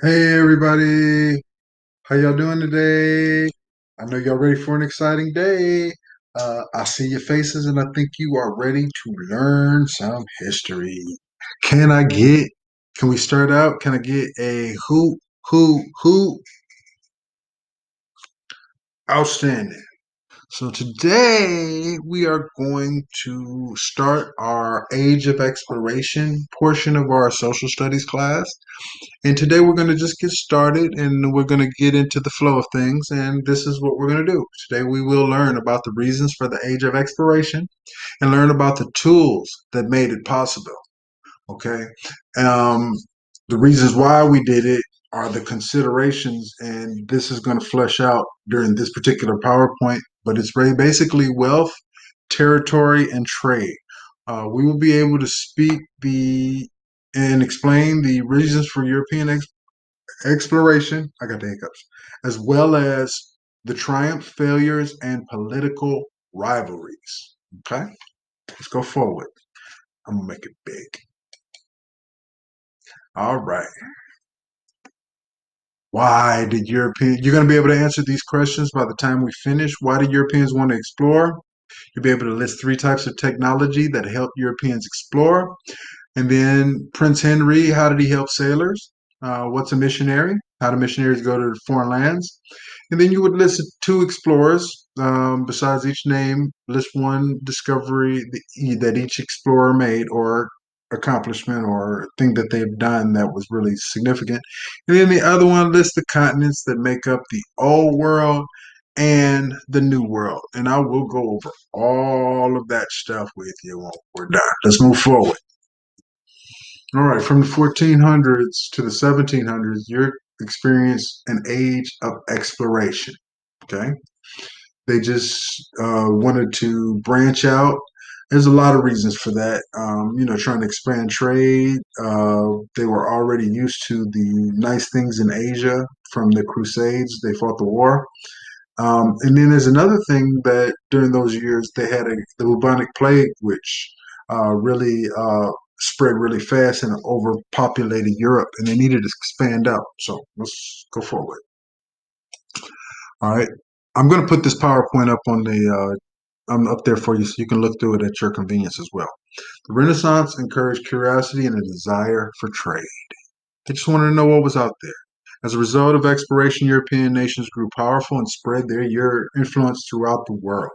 Hey everybody, how y'all doing today? I know y'all ready for an exciting day. I see your faces and I think you are ready to learn some history. Can I get, can we start out? Can I get a who? Outstanding. So today we are going to start our Age of Exploration portion of our social studies class. And today we're going to just get started and we're going to get into the flow of things. And this is what we're going to do. Today we will learn about the reasons for the age of exploration and learn about the tools that made it possible. Okay. Um, the reasons why we did it are the considerations, and this is going to flesh out during this particular PowerPoint, but it's basically wealth, territory, and trade. We will be able to speak the and explain the reasons for European exploration. I got the hiccups, as well as the triumph, failures, and political rivalries. Okay, let's go forward. I'm gonna make it big. All right. Why did European? You're gonna be able to answer these questions by the time we finish. Why did Europeans want to explore? You'll be able to list three types of technology that helped Europeans explore. And then Prince Henry, how did he help sailors? What's a missionary? How do missionaries go to foreign lands? And then you would list two explorers. Besides each name, list one discovery that each explorer made, or accomplishment, or thing that they've done that was really significant. And then the other one lists the continents that make up the old world and the new world. And I will go over all of that stuff with you when we're done. Let's move forward. All right, from the 1400s to the 1700s, you're experienced an age of exploration. Okay, they just wanted to branch out. There's a lot of reasons for that. Trying to expand trade. They were already used to the nice things in Asia from the Crusades. They fought the war. And then there's another thing that during those years they had the bubonic plague, which really spread really fast and overpopulated Europe, and they needed to expand out. So let's go forward. All right, I'm going to put this PowerPoint up on the. I'm up there for you, so you can look through it at your convenience as well. The Renaissance encouraged curiosity and a desire for trade. They just wanted to know what was out there. As a result of exploration, European nations grew powerful and spread their influence throughout the world.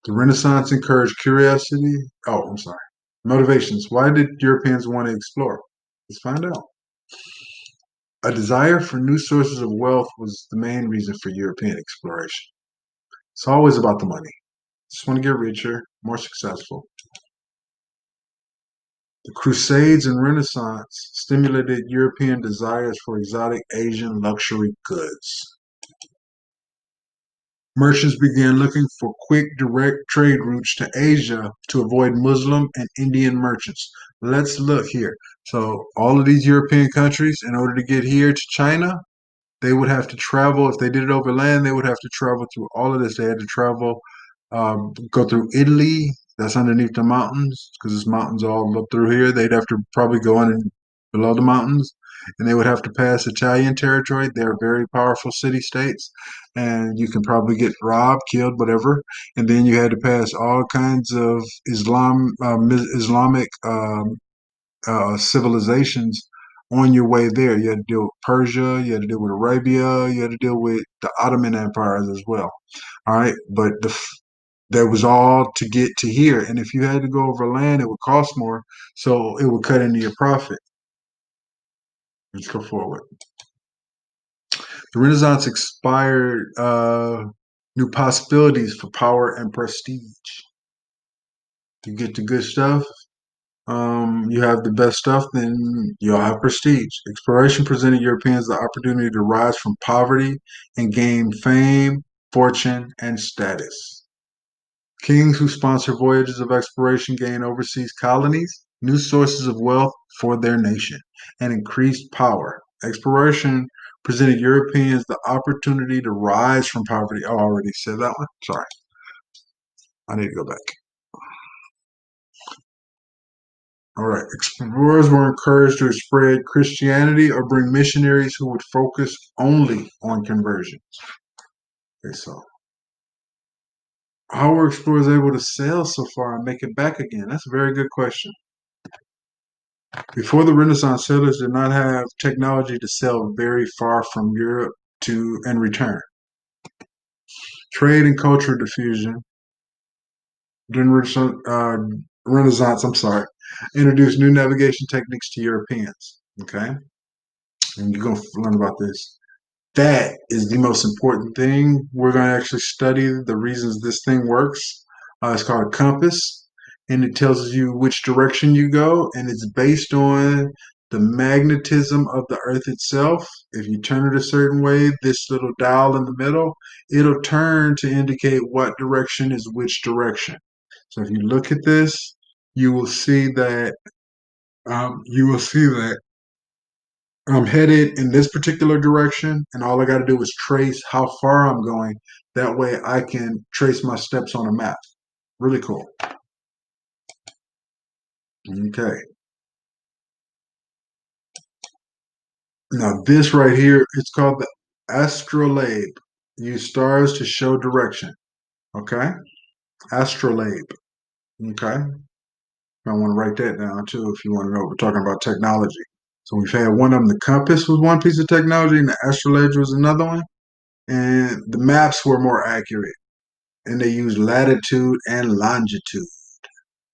The Renaissance encouraged curiosity. Oh, I'm sorry. Motivations. Why did Europeans want to explore? Let's find out. A desire for new sources of wealth was the main reason for European exploration. It's always about the money. Just want to get richer, more successful. The Crusades and Renaissance stimulated European desires for exotic Asian luxury goods. Merchants began looking for quick, direct trade routes to Asia to avoid Muslim and Indian merchants. Let's look here. So, all of these European countries, in order to get here to China, they would have to travel. If they did it over land, they would have to travel through all of this. They had to travel, go through Italy. That's underneath the mountains because it's mountains all up through here. They'd have to probably go in below the mountains, and they would have to pass Italian territory. They're very powerful city states, and you can probably get robbed, killed, whatever. And then you had to pass all kinds of Islamic civilizations on your way there. You had to deal with Persia, you had to deal with Arabia, you had to deal with the Ottoman empires as well. All right, but that was all to get to here. And if you had to go over land, it would cost more, so it would cut into your profit. Let's go forward. The Renaissance inspired new possibilities for power and prestige. To get the good stuff, you have the best stuff, then you'll have prestige. Exploration presented Europeans the opportunity to rise from poverty and gain fame, fortune, and status. Kings who sponsor voyages of exploration gain overseas colonies, new sources of wealth for their nation, and increased power. Exploration presented Europeans the opportunity to rise from poverty. Oh, I already said that one. Sorry. I need to go back. All right. Explorers were encouraged to spread Christianity or bring missionaries who would focus only on conversion. Okay, so how were explorers able to sail so far and make it back again? That's a very good question. Before the Renaissance, sailors did not have technology to sail very far from Europe to and return. Trade and culture diffusion during Renaissance, I'm sorry, introduced new navigation techniques to Europeans. Okay, and you're going to learn about this. That is the most important thing. We're going to actually study the reasons this thing works. It's called a compass, and it tells you which direction you go, and it's based on the magnetism of the earth itself. If you turn it a certain way, this little dial in the middle, it'll turn to indicate what direction is which direction. So if you look at this, you will see that you will see that I'm headed in this particular direction, and all I got to do is trace how far I'm going. That way, I can trace my steps on a map. Really cool. Okay. Now, this right here, it's called the astrolabe. Use stars to show direction. Okay. Astrolabe. Okay. I want to write that down too if you want to know. We're talking about technology. So we've had one of them. The compass was one piece of technology, and the astrolabe was another one. And the maps were more accurate, and they used latitude and longitude.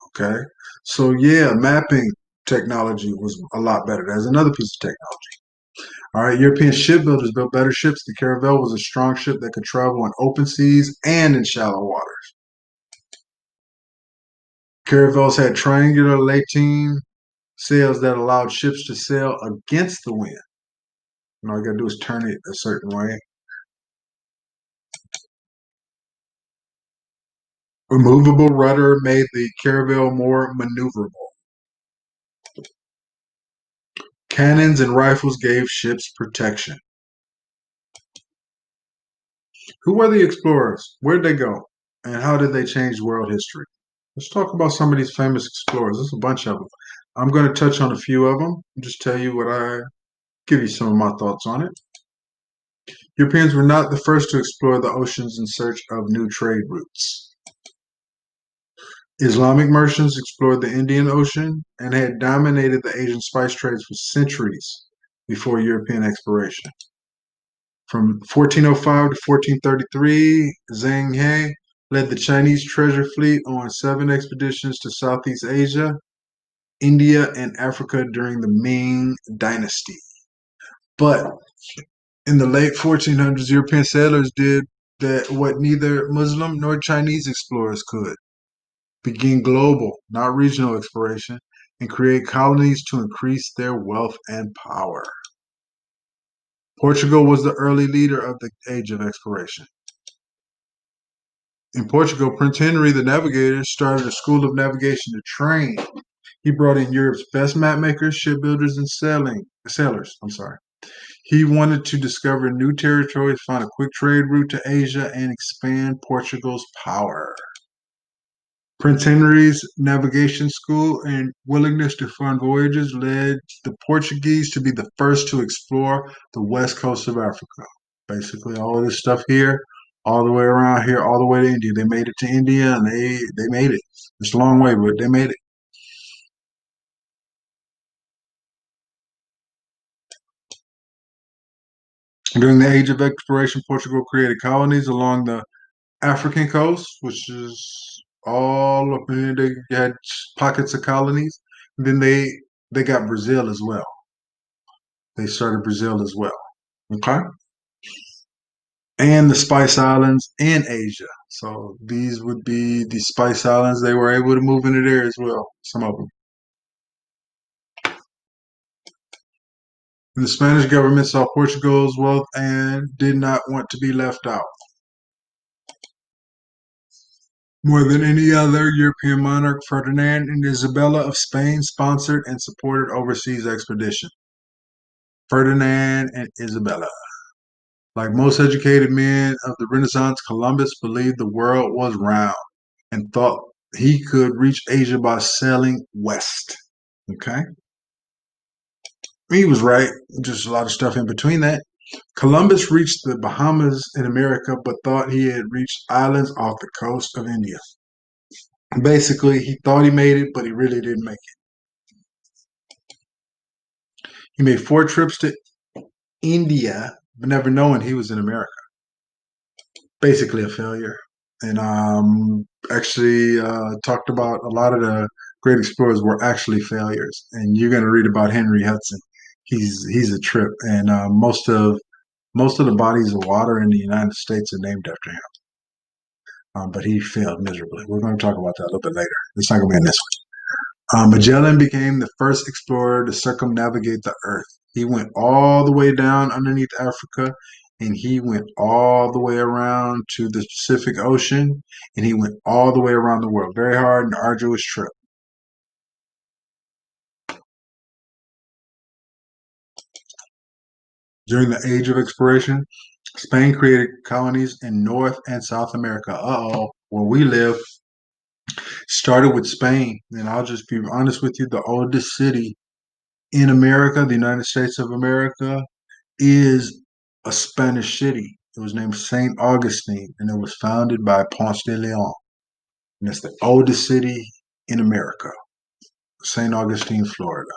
Okay. So yeah, mapping technology was a lot better. That's another piece of technology. All right, European shipbuilders built better ships. The caravel was a strong ship that could travel on open seas and in shallow waters. Caravels had triangular lateen sails that allowed ships to sail against the wind. And all you gotta do is turn it a certain way. Removable rudder made the caravel more maneuverable. Cannons and rifles gave ships protection. Who were the explorers? Where'd they go? And how did they change world history? Let's talk about some of these famous explorers. There's a bunch of them. I'm going to touch on a few of them. Just tell you give you some of my thoughts on it. Europeans were not the first to explore the oceans in search of new trade routes. Islamic merchants explored the Indian Ocean and had dominated the Asian spice trades for centuries before European exploration. From 1405 to 1433, Zheng He led the Chinese treasure fleet on 7 expeditions to Southeast Asia, India, and Africa during the Ming Dynasty. But in the late 1400s, European sailors did that what neither Muslim nor Chinese explorers could: begin global, not regional exploration, and create colonies to increase their wealth and power. Portugal was the early leader of the age of exploration. In Portugal, Prince Henry the Navigator started a school of navigation to train. He brought in Europe's best mapmakers, shipbuilders, and sailors. I'm sorry. He wanted to discover new territories, find a quick trade route to Asia, and expand Portugal's power. Prince Henry's navigation school and willingness to fund voyages led the Portuguese to be the first to explore the west coast of Africa. Basically, all of this stuff here, all the way around here, all the way to India. They made it to India, and they made it. It's a long way, but they made it. During the age of exploration, Portugal created colonies along the African coast, which is all up in there. They had pockets of colonies. And then they got Brazil as well. They started Brazil as well. Okay. And the Spice Islands in Asia. So these would be the Spice Islands. They were able to move into there as well, some of them. And the Spanish government saw Portugal's wealth and did not want to be left out. More than any other European monarch, Ferdinand and Isabella of Spain sponsored and supported overseas expeditions. Ferdinand and Isabella. Like most educated men of the Renaissance, Columbus believed the world was round and thought he could reach Asia by sailing west. Okay. He was right. Just a lot of stuff in between that. Columbus reached the Bahamas in America, but thought he had reached islands off the coast of India. Basically, he thought he made it, but he really didn't make it. He made 4 trips to India, but never knowing he was in America. Basically, a failure. And actually talked about a lot of the great explorers were actually failures. And you're going to read about Henry Hudson. He's a trip, and most of the bodies of water in the United States are named after him. But he failed miserably. We're going to talk about that a little bit later. It's not going to be in this one. Magellan became the first explorer to circumnavigate the Earth. He went all the way down underneath Africa, and he went all the way around to the Pacific Ocean, and he went all the way around the world. Very hard and arduous trip. During the Age of Exploration, Spain created colonies in North and South America. Uh-oh, where we live started with Spain. And I'll just be honest with you, the oldest city in America, the United States of America, is a Spanish city. It was named St. Augustine, and it was founded by Ponce de Leon. And it's the oldest city in America, St. Augustine, Florida.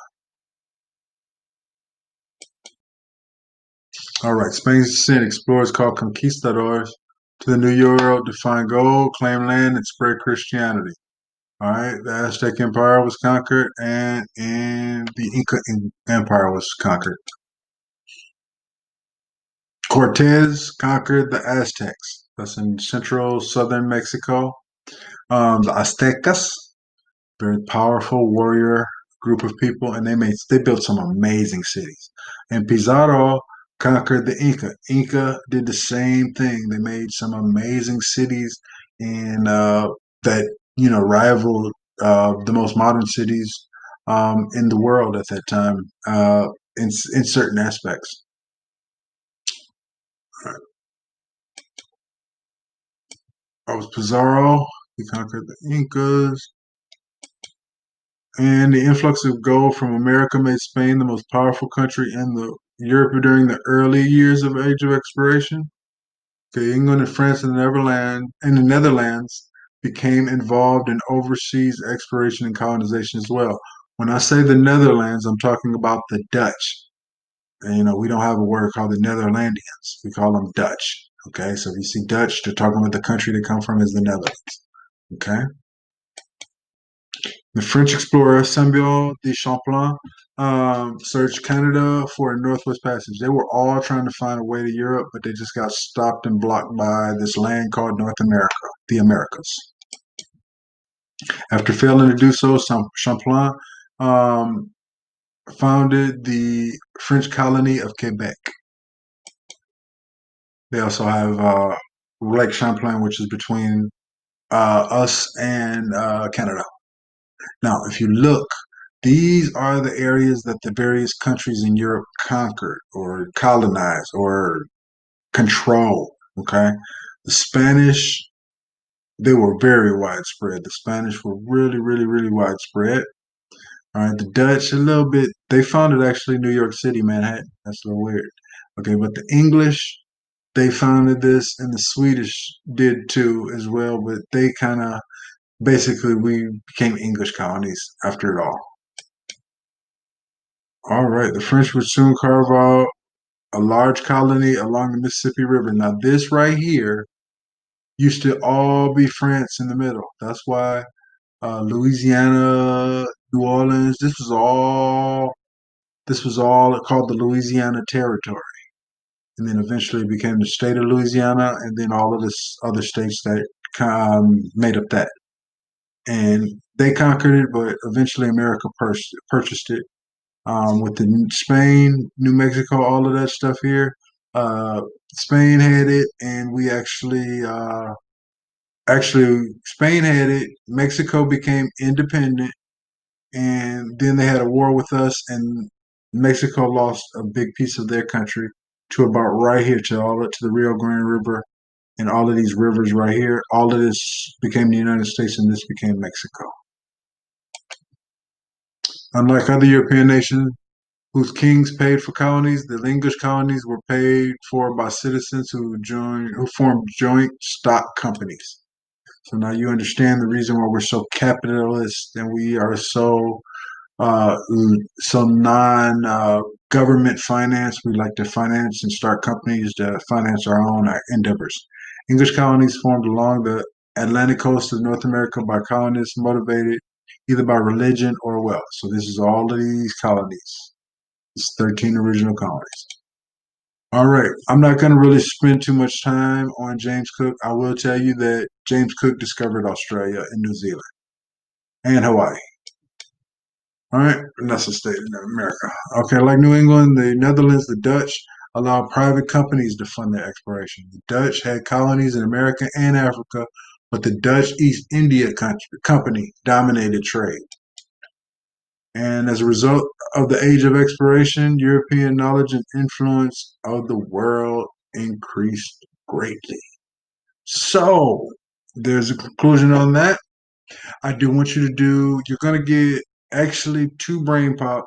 All right, Spain sent explorers called conquistadors to the New World to find gold, claim land, and spread Christianity. All right, the Aztec Empire was conquered, and the Inca Empire was conquered. Cortez conquered the Aztecs. That's in central southern Mexico. The Aztecas, very powerful warrior group of people, and they built some amazing cities. And Pizarro conquered the Inca. Inca did the same thing. They made some amazing cities, and that rivaled the most modern cities in the world at that time in certain aspects. I was Pizarro. He conquered the Incas. And the influx of gold from America made Spain the most powerful country in the Europe during the early years of Age of Exploration. Okay, England and France and the Netherlands became involved in overseas exploration and colonization as well. When I say the Netherlands, I'm talking about the Dutch. And, we don't have a word called the Netherlandians. We call them Dutch. Okay, so if you see Dutch, they're talking about the country they come from is the Netherlands. Okay. The French explorer Samuel de Champlain searched Canada for a Northwest Passage. They were all trying to find a way to Europe, but they just got stopped and blocked by this land called North America, the Americas. After failing to do so, Champlain um, founded the French colony of Quebec. They also have Lake Champlain, which is between us and Canada. Now, if you look, these are the areas that the various countries in Europe conquered or colonized or controlled. Okay. The Spanish, they were very widespread. The Spanish were really, really, really widespread. All right. The Dutch, a little bit, they founded actually New York City, Manhattan. That's a little weird. Okay. But the English, they founded this, and the Swedish did too as well. But they kind of basically, we became English colonies after it all. All right, the French would soon carve out a large colony along the Mississippi River. Now, this right here used to all be France in the middle. That's why Louisiana, New Orleans, this was all called the Louisiana Territory, and then eventually it became the state of Louisiana, and then all of this other states that made up that. And they conquered it, but eventually America purchased it with the Spain, New Mexico, all of that stuff here. Spain had it, and we actually Spain had it. Mexico became independent, and then they had a war with us, and Mexico lost a big piece of their country to about right here to the Rio Grande River, and all of these rivers right here. All of this became the United States, and this became Mexico. Unlike other European nations whose kings paid for colonies, the English colonies were paid for by citizens who formed joint stock companies. So now you understand the reason why we're so capitalist and we are uh, so non government finance. We like to finance and start companies to finance our own endeavors. English colonies formed along the Atlantic coast of North America by colonists motivated either by religion or wealth. So this is all of these colonies. It's 13 original colonies. All right. I'm not going to really spend too much time on James Cook. I will tell you that James Cook discovered Australia and New Zealand and Hawaii. All right. And that's a state in America. Okay. Like New England, the Netherlands, the Dutch allowed private companies to fund their exploration. The Dutch had colonies in America and Africa, but the Dutch East India Company dominated trade. And as a result of the age of exploration, European knowledge and influence of the world increased greatly. So there's a conclusion on that. I do want you to you're going to get actually two brain pop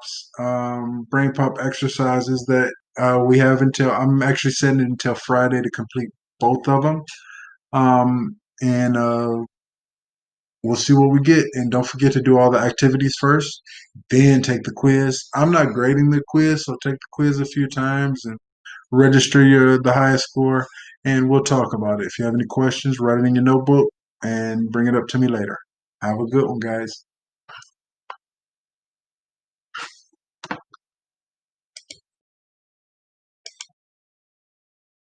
exercises that we have I'm actually setting it until Friday to complete both of them. And we'll see what we get. And don't forget to do all the activities first, then take the quiz. I'm not grading the quiz, so take the quiz a few times and register the highest score, and we'll talk about it. If you have any questions, write it in your notebook and bring it up to me later. Have a good one, guys.